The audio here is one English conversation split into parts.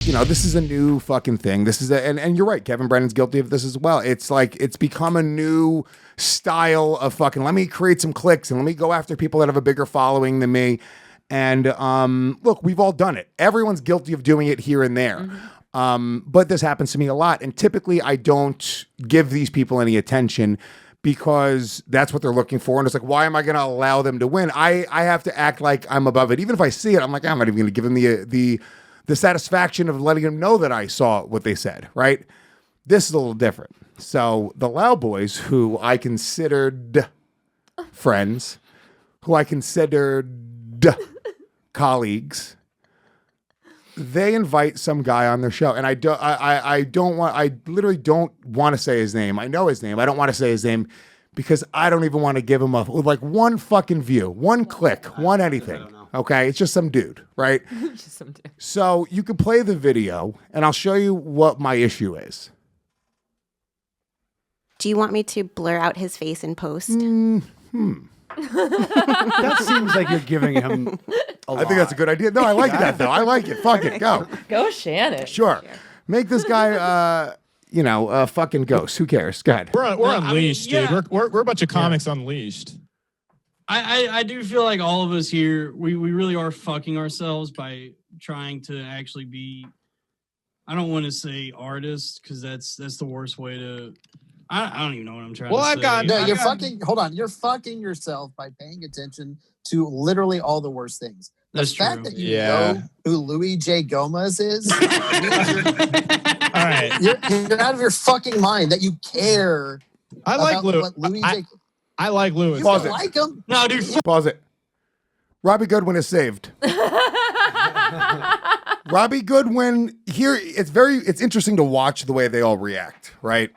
you know, this is a new fucking thing. This is and you're right. Kevin Brennan's guilty of this as well. It's like, it's become a new style of fucking, let me create some clicks and let me go after people that have a bigger following than me. And look, we've all done it. Everyone's guilty of doing it here and there. But this happens to me a lot. And typically I don't give these people any attention because that's what they're looking for. And it's like, why am I going to allow them to win? I have to act like I'm above it. Even if I see it, I'm like, I'm not even going to give them the satisfaction of letting them know that I saw what they said, right? This is a little different. So the Loud Boys, who I considered friends, who I considered colleagues, they invite some guy on their show. And I literally don't want to say his name. I know his name. I don't want to say his name because I don't even want to give him one fucking view, one click, one anything. Okay, it's just some dude, right? Just some dude. So you can play the video, and I'll show you what my issue is. Do you want me to blur out his face in post? That seems like you're giving him a lot. I think that's a good idea. No, I like that, though. I like it. Fuck it. Go. Go, Shannon. Sure. Make this guy, a fucking ghost. Who cares? Go ahead. We're unleashed, dude. We're a bunch of comics unleashed. I do feel like all of us here, we really are fucking ourselves by trying to actually be, I don't want to say artists, because that's the worst way to, I don't even know what I'm trying to say. You're fucking yourself by paying attention to literally all the worst things. The fact that you know who Louis J. Gomez is, all right, you're out of your fucking mind that you care. I like Louis. I like Louis. Pause it. Like him? No, dude. Pause it. Robbie Goodwin is saved. Robbie Goodwin here. It's interesting to watch the way they all react, right?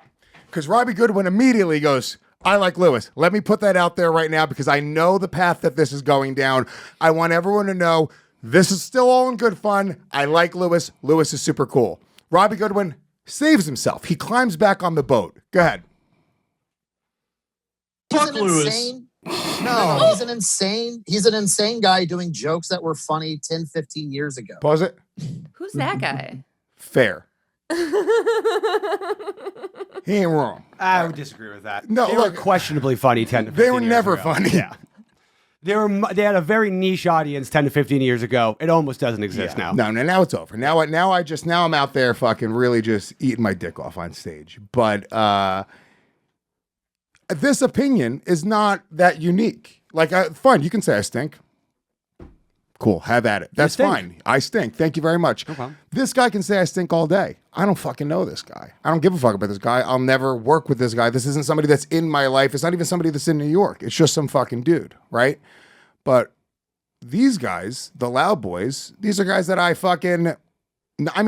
Because Robbie Goodwin immediately goes, I like Lewis. Let me put that out there right now because I know the path that this is going down. I want everyone to know this is still all in good fun. I like Lewis. Lewis is super cool. Robbie Goodwin saves himself. He climbs back on the boat. Go ahead. Fuck Lewis. No, he's an insane guy doing jokes that were funny 10, 15 years ago. Pause it. Who's that guy? Fair. He ain't wrong. I would disagree with that. No, they were questionably funny 10 to 15 They were years never ago. funny. Yeah. They had a very niche audience 10 to 15 years ago. It almost doesn't exist now. No, now it's over. Now I'm out there fucking really just eating my dick off on stage. But this opinion is not that unique. Like, fine, you can say I stink. Cool, have at it. That's fine. I stink. Thank you very much. No problem. This guy can say I stink all day. I don't fucking know this guy. I don't give a fuck about this guy. I'll never work with this guy. This isn't somebody that's in my life. It's not even somebody that's in New York. It's just some fucking dude, right? But these guys, the Loud Boys, these are guys that I fucking, I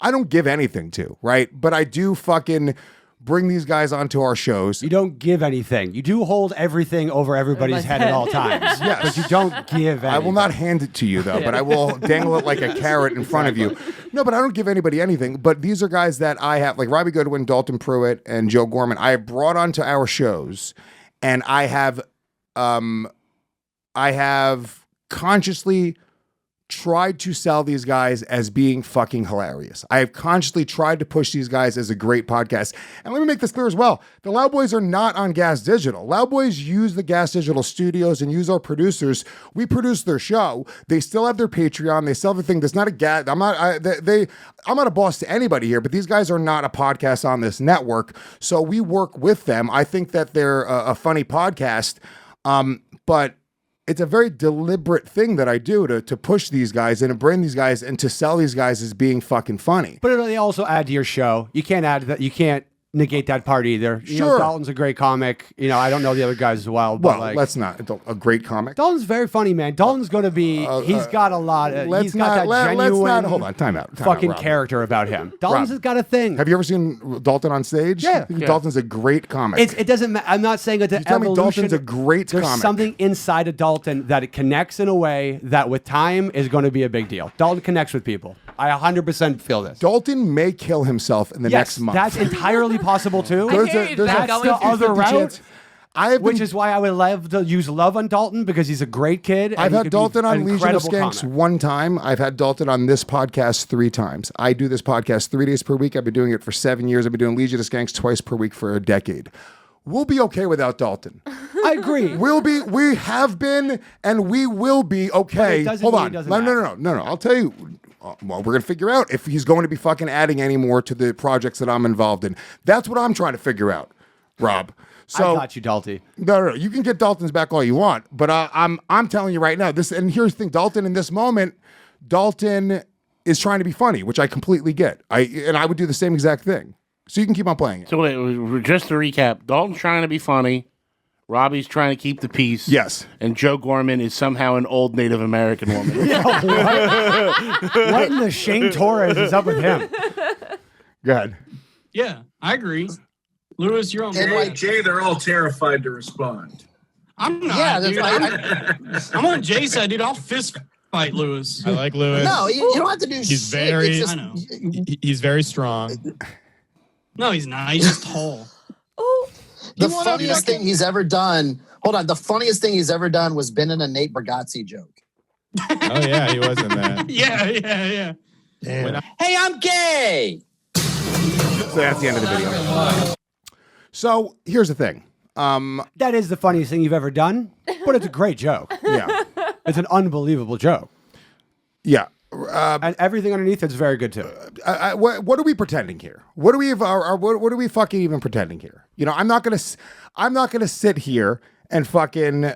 don't give anything to, right? But I do fucking bring these guys onto our shows. You don't give anything. You do hold everything over everybody's head at all times. Yes. But you don't give anything. I will not hand it to you, though, but I will dangle it like a carrot in front of you. No, but I don't give anybody anything. But these are guys that I have, like Robbie Goodwin, Dalton Pruitt, and Joe Gorman, I have brought onto our shows, and I have consciously tried to sell these guys as being fucking hilarious. I have consciously tried to push these guys as a great podcast. And let me make this clear as well. The Loud Boys are not on Gas Digital. Loud Boys use the Gas Digital studios and use our producers. We produce their show. They still have their Patreon. They still have everything. There's not a gas. I'm not a boss to anybody here, but these guys are not a podcast on this network. So we work with them. I think that they're a funny podcast. But it's a very deliberate thing that I do to push these guys and to bring these guys and to sell these guys as being fucking funny. But they also add to your show. You can't add that. You can't negate that part either. You know, Dalton's a great comic. You know, I don't know the other guys as well. But well, let's not. A great comic. Dalton's very funny, man. Dalton's going to be. He's got a lot. He's got that genuine. Hold on. Time out. Fucking character about him. Dalton's has got a thing. Have you ever seen Dalton on stage? Yeah. Dalton's a great comic. It doesn't. I'm not saying it's an evolution. Tell me Dalton's a great There's comic. something inside of Dalton that it connects in a way that with time is going to be a big deal. Dalton connects with people. I 100% feel this. Dalton may kill himself in the next month. That's entirely possible too. There's the other route. Which is why I would love to use love on Dalton, because he's a great kid. I've had Dalton on Legion of Skanks comic. 1 time. I've had Dalton on this podcast 3 times. I do this podcast 3 days per week. I've been doing it for 7 years. I've been doing Legion of Skanks twice per week for a decade. We'll be okay without Dalton. I agree. We have been, and we will be okay. Hold on. No. I'll tell you. Well, we're going to figure out if he's going to be fucking adding any more to the projects that I'm involved in. That's what I'm trying to figure out, Rob. So, I got you, Dalton. No. You can get Dalton's back all you want, but I'm telling you right now. And here's the thing, Dalton. In this moment, Dalton is trying to be funny, which I completely get. I would do the same exact thing. So you can keep on playing it. So wait, just to recap, Dalton's trying to be funny. Robbie's trying to keep the peace. Yes. And Joe Gorman is somehow an old Native American woman. What in the Shane Torres is up with him? Go ahead. Yeah, I agree. Lewis, you're on. And like Jay, they're all terrified to respond. I'm not. Yeah, dude. I'm on Jay's side, dude. I'll fist fight Lewis. I like Lewis. No, you don't have to do He's shit. very. It's just- I know. He's very strong. No, he's not. He's just tall. Oh, The funniest thing he's ever done. Hold on. The funniest thing he's ever done was been in a Nate Bargatze joke. Oh yeah, he was in that. Yeah. Damn. Hey, I'm gay. So that's the end of the video. So here's the thing. That is the funniest thing you've ever done, but it's a great joke. Yeah. It's an unbelievable joke. Yeah. And everything underneath it's very good too. What are we pretending here? What are we fucking even pretending here? You know, I'm not gonna sit here and fucking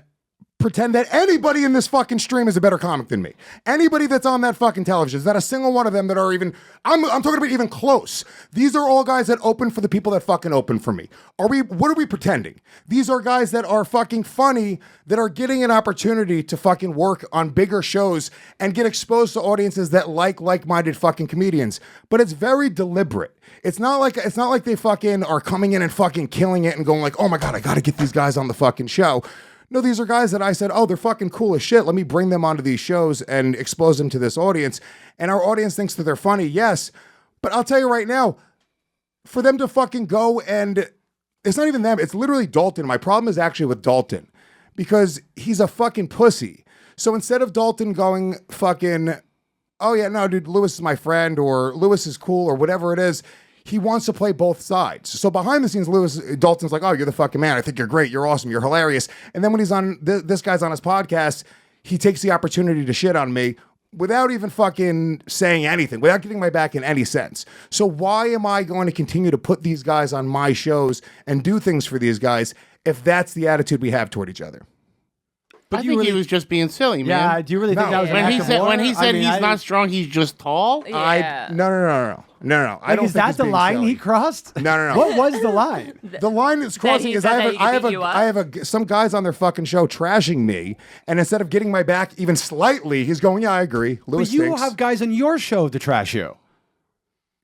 pretend that anybody in this fucking stream is a better comic than me. Anybody that's on that fucking television, is not a single one of them that are even, I'm talking about even close. These are all guys that open for the people that fucking open for me. What are we pretending? These are guys that are fucking funny, that are getting an opportunity to fucking work on bigger shows and get exposed to audiences that like-minded fucking comedians. But it's very deliberate. It's not like they fucking are coming in and fucking killing it and going like, oh my God, I gotta get these guys on the fucking show. No, these are guys that I said, oh, they're fucking cool as shit. Let me bring them onto these shows and expose them to this audience. And our audience thinks that they're funny, yes. But I'll tell you right now, for them to fucking go and it's not even them, it's literally Dalton. My problem is actually with Dalton because he's a fucking pussy. So instead of Dalton going fucking, oh yeah, no, dude, Lewis is my friend or Lewis is cool or whatever it is, he wants to play both sides. So behind the scenes, Dalton's like, oh, you're the fucking man. I think you're great. You're awesome. You're hilarious. And then when he's on, this guy's on his podcast, he takes the opportunity to shit on me without even fucking saying anything, without getting my back in any sense. So why am I going to continue to put these guys on my shows and do things for these guys if that's the attitude we have toward each other? But I think he was just being silly, man. Yeah, do you really think that was when he said he's not strong, he's just tall? Yeah. No. I don't is think that he's the being line silly. he crossed? No. What was the line? The line it's crossing he is said I that he could beat you up? have some guys on their fucking show trashing me, and instead of getting my back even slightly, he's going, yeah, I agree. Lewis But you thinks. have guys on your show to trash you.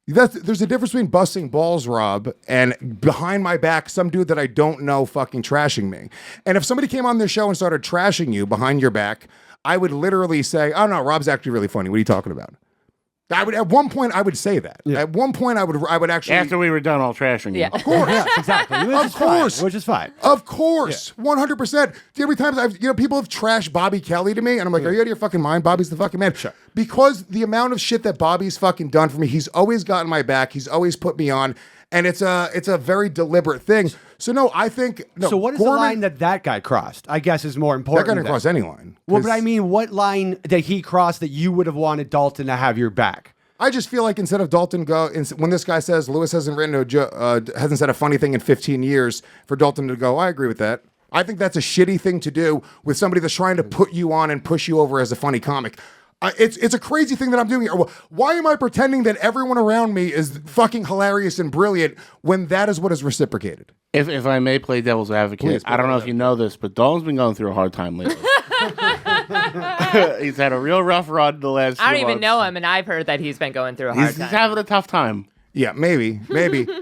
There's a difference between busting balls, Rob, and behind my back, some dude that I don't know fucking trashing me. And if somebody came on this show and started trashing you behind your back, I would literally say, oh no, Rob's actually really funny. What are you talking about? At one point I would say that. Yeah. At one point I would actually, after we were done all trashing you. Yeah. Of course. Yeah, exactly. Which is fine. Of course. 100%. The every time people have trashed Bobby Kelly to me and I'm like, are you out of your fucking mind? Bobby's the fucking man. Sure. Because the amount of shit that Bobby's fucking done for me, he's always gotten my back. He's always put me on. And it's a very deliberate thing. So no, I think no. So what is Gorman, the line that guy crossed? I guess is more that important. guy didn't cross any line. Well, but I mean, what line that he crossed that you would have wanted Dalton to have your back? I just feel like instead of Dalton when this guy says Lewis hasn't hasn't said a funny thing in 15 years, for Dalton to go, I agree with that. I think that's a shitty thing to do with somebody that's trying to put you on and push you over as a funny comic. It's a crazy thing that I'm doing here. Why am I pretending that everyone around me is fucking hilarious and brilliant when that is what is reciprocated? If I may play devil's advocate, Please, I don't know if you know this, but Dalton's been going through a hard time lately. He's had a real rough run the last few I don't even months. know him, and I've heard that he's been going through a hard He's time. having a tough time. Yeah, maybe.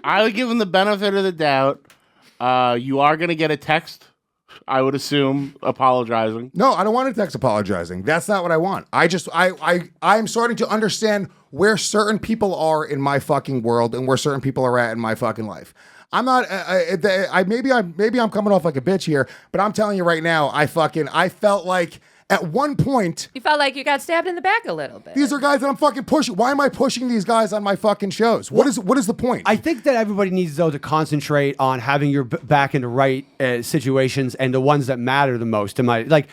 I would give him the benefit of the doubt. You are going to get a text, I would assume, apologizing. No, I don't want a text apologizing. That's not what I want. I'm starting to understand where certain people are in my fucking world and where certain people are at in my fucking life. I'm not. Maybe I'm coming off like a bitch here, but I'm telling you right now, I felt like at one point You felt like you got stabbed in the back a little bit. these are guys that I'm fucking pushing. Why am I pushing these guys on my fucking shows? What is the point? I think that everybody needs, though, to concentrate on having your back in the right situations and the ones that matter the most. The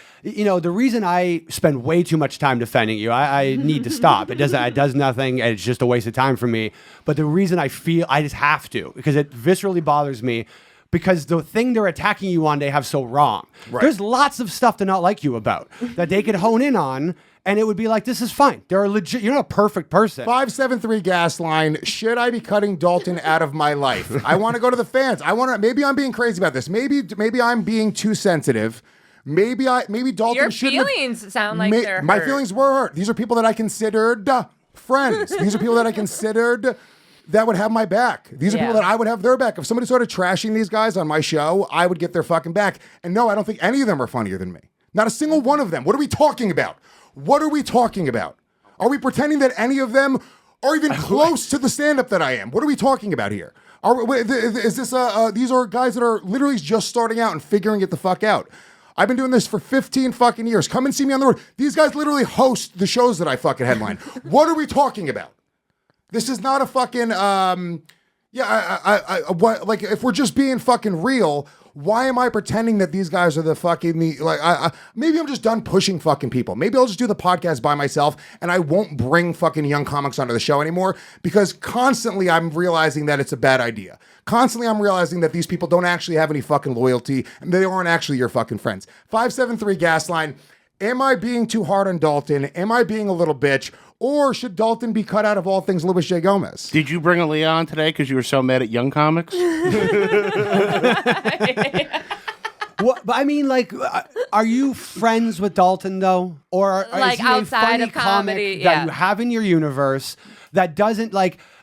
reason I spend way too much time defending you, I need to stop. It does nothing, and it's just a waste of time for me. But the reason I feel I just have to, because it viscerally bothers me, because the thing they're attacking you on, they have so wrong. Right. There's lots of stuff to not like you about that they could hone in on, and it would be like, this is fine. They're legit. You're not a perfect person. 573 gas line. Should I be cutting Dalton out of my life? I want to go to the fans. Maybe I'm being crazy about this. Maybe I'm being too sensitive. Maybe Dalton Your shouldn't. feelings sound like they're hurt. My feelings were hurt. These are people that I considered friends. These are people that I considered that would have my back. These are people that I would have their back. If somebody started trashing these guys on my show, I would get their fucking back. And no, I don't think any of them are funnier than me. Not a single one of them. What are we talking about? What are we talking about? Are we pretending that any of them are even close to the stand-up that I am? What are we talking about here? These are guys that are literally just starting out and figuring it the fuck out. I've been doing this for 15 fucking years. Come and see me on the road. These guys literally host the shows that I fucking headline. What are we talking about? This is not a fucking, if we're just being fucking real, why am I pretending that these guys are the fucking, maybe I'm just done pushing fucking people. Maybe I'll just do the podcast by myself and I won't bring fucking young comics onto the show anymore, because constantly I'm realizing that it's a bad idea. Constantly I'm realizing that these people don't actually have any fucking loyalty and they aren't actually your fucking friends. 573 gas line. Am I being too hard on Dalton? Am I being a little bitch? Or should Dalton be cut out of all things Luis J. Gomez? Did you bring Alia on today because you were so mad at young comics? But I mean, are you friends with Dalton, though? Or is he outside a funny of comedy comic that you have in your universe that doesn't,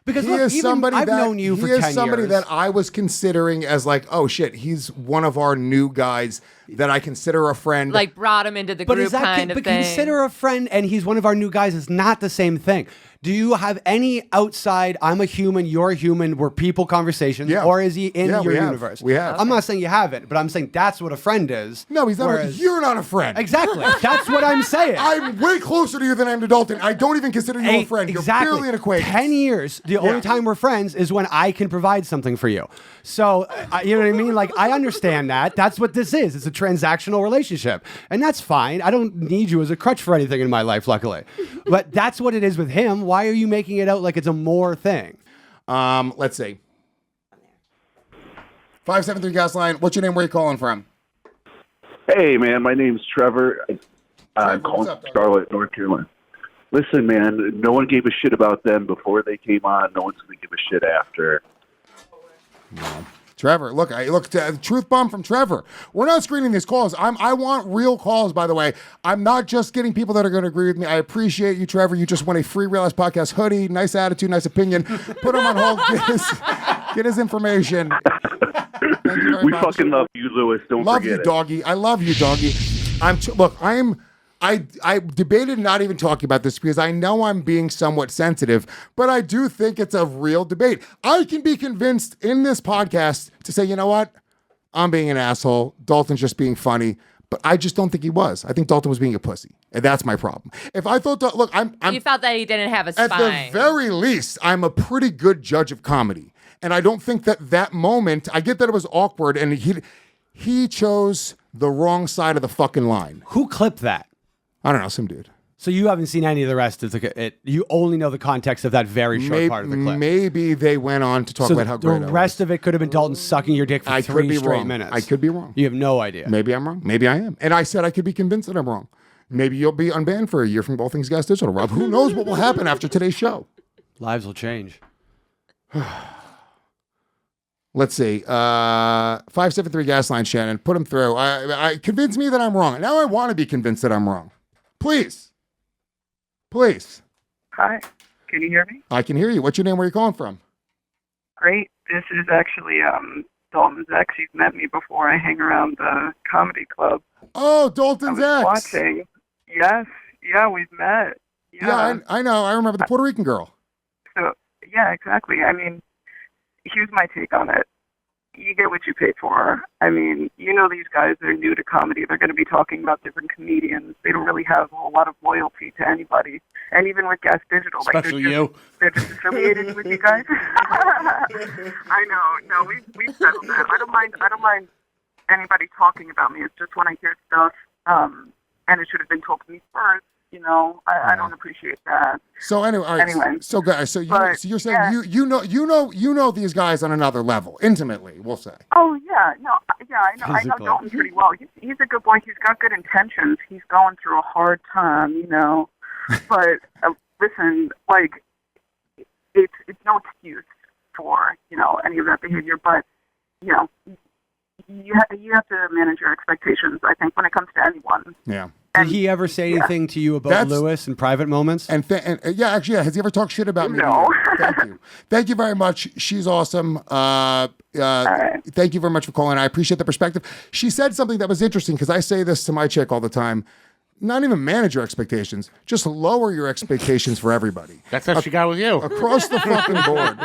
because I've known you for 10 years. He is somebody that I was considering as oh shit, he's one of our new guys that I consider a friend. Brought him into the group kind of thing. But consider a friend and he's one of our new guys is not the same thing. Do you have any outside, I'm a human, you're a human, we're people conversations, or is he in your universe? We have. I'm not saying you haven't, but I'm saying that's what a friend is. No, he's not. You're not a friend. Exactly. That's what I'm saying. I'm way closer to you than I am to Dalton. I don't even consider you a friend. You're barely an acquaintance. 10 years. The only time we're friends is when I can provide something for you. So, you know what I mean? I understand that. That's what this is. It's a transactional relationship. And that's fine. I don't need you as a crutch for anything in my life, luckily. But that's what it is with him. Why are you making it out like it's a more thing? Let's see. 573 gas line. What's your name? Where are you calling from? Hey, man. My name's Trevor. I'm calling from Charlotte, North Carolina. Listen, man. No one gave a shit about them before they came on. No one's going to give a shit after. No. Trevor, look, truth bomb from Trevor. We're not screening these calls. I want real calls, by the way. I'm not just getting people that are going to agree with me. I appreciate you, Trevor. You just won a free Real Ass Podcast hoodie. Nice attitude, nice opinion. Put him on hold. Get his information. We fucking love you, Luis. Don't love forget you, doggy. I love you, doggy. I debated not even talking about this because I know I'm being somewhat sensitive, but I do think it's a real debate. I can be convinced in this podcast to say, you know what? I'm being an asshole. Dalton's just being funny, but I just don't think he was. I think Dalton was being a pussy, and that's my problem. If I thought, look, you felt that he didn't have a spine. At the very least, I'm a pretty good judge of comedy, and I don't think that moment, I get that it was awkward, and he chose the wrong side of the fucking line. Who clipped that? I don't know, some dude. So you haven't seen any of the rest of it. You only know the context of that very short part of the clip. Maybe they went on to talk about how great the rest of it could have been Dalton sucking your dick for 3 straight minutes. I could be wrong. You have no idea. Maybe I'm wrong. Maybe I am. And I said I could be convinced that I'm wrong. Maybe you'll be unbanned for a year from All Things Gas Digital, Rob. Who knows what will happen after today's show? Lives will change. Let's see. 573 gas line, Shannon. Put him through. I convince me that I'm wrong. Now I want to be convinced that I'm wrong. Please. Hi. Can you hear me? I can hear you. What's your name? Where are you calling from? Great. This is actually Dalton's ex. You've met me before. I hang around the comedy club. Oh, Dalton's ex. Watching. Yes. Yeah, we've met. Yeah, I know. I remember the Puerto Rican girl. So, yeah, exactly. I mean, here's my take on it. you get what you pay for. I mean, you know, these guys, they're new to comedy. They're going to be talking about different comedians. They don't really have a whole lot of loyalty to anybody. And even with Gas Digital, especially they're just affiliated with you guys. I know. No, we've settled that. I don't mind anybody talking about me. It's just when I hear stuff, and it should have been told to me first. You know, I don't appreciate that. So anyway, all right, so guys, so you're saying you know these guys on another level, intimately, we'll say. Oh yeah, I know Dalton pretty well. He's a good boy. He's got good intentions. He's going through a hard time, you know. But listen, like it's no excuse for any of that behavior. But you have to manage your expectations. I think when it comes to anyone. Yeah. Did he ever say anything to you about Luis in private moments? And has he ever talked shit about me? No. Thank you very much. She's awesome. Thank you very much for calling. I appreciate the perspective. She said something that was interesting because I say this to my chick all the time. Not even manage your expectations. Just lower your expectations for everybody. That's how she got with you. Across the fucking board.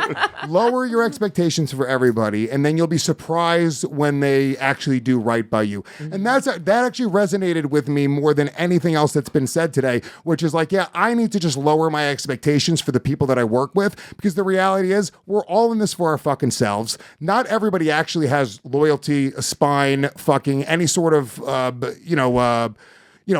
Lower your expectations for everybody, and then you'll be surprised when they actually do right by you. And that actually resonated with me more than anything else that's been said today, which is like, yeah, I need to just lower my expectations for the people that I work with, because the reality is we're all in this for our fucking selves. Not everybody actually has loyalty, a spine, fucking any sort of,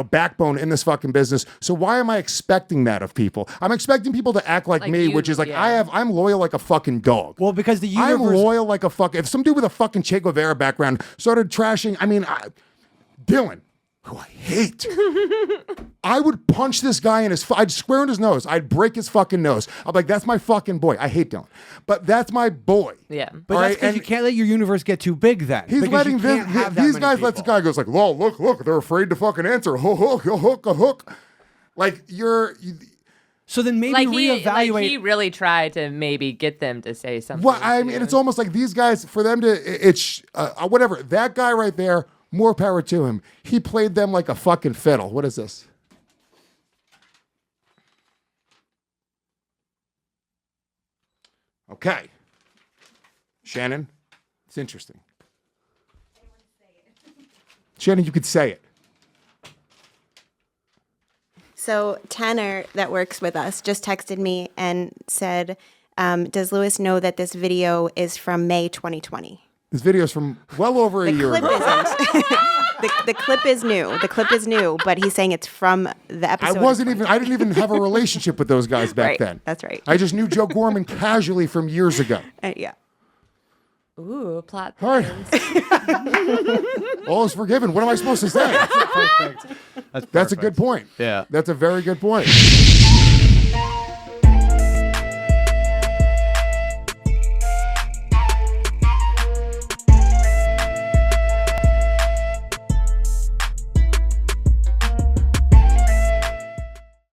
backbone in this fucking business. So why am I expecting that of people? I'm expecting people to act like me, which is like, I'm loyal like a fucking dog. Well, because the universe... I'm loyal like a fucking... If some dude with a fucking Che Guevara background started trashing... Dylan, who I hate. I would punch this guy in his... I'd square in his nose. I'd break his fucking nose. I'm like, that's my fucking boy. I hate Dylan. But that's my boy. Yeah. But that's because you can't let your universe get too big then. He's letting these guys let this guy goes like, well, look, they're afraid to fucking answer. Hook. Like, So then maybe reevaluate. He really tried to maybe get them to say something. Well, I mean, it's almost like these guys, for them to, whatever. That guy right there, more power to him. He played them like a fucking fiddle. What is this? Okay. Shannon, it's interesting. Shannon, you could say it. So Tanner, that works with us, just texted me and said, does Luis know that this video is from May 2020? This video is from well over a year ago. The clip is new. The clip is new, but he's saying it's from the episode. I didn't even have a relationship with those guys back then. That's right. I just knew Joe Gorman casually from years ago. Yeah. Ooh, plot. All right. All is forgiven. What am I supposed to say? Perfect. That's a good point. Yeah. That's a very good point.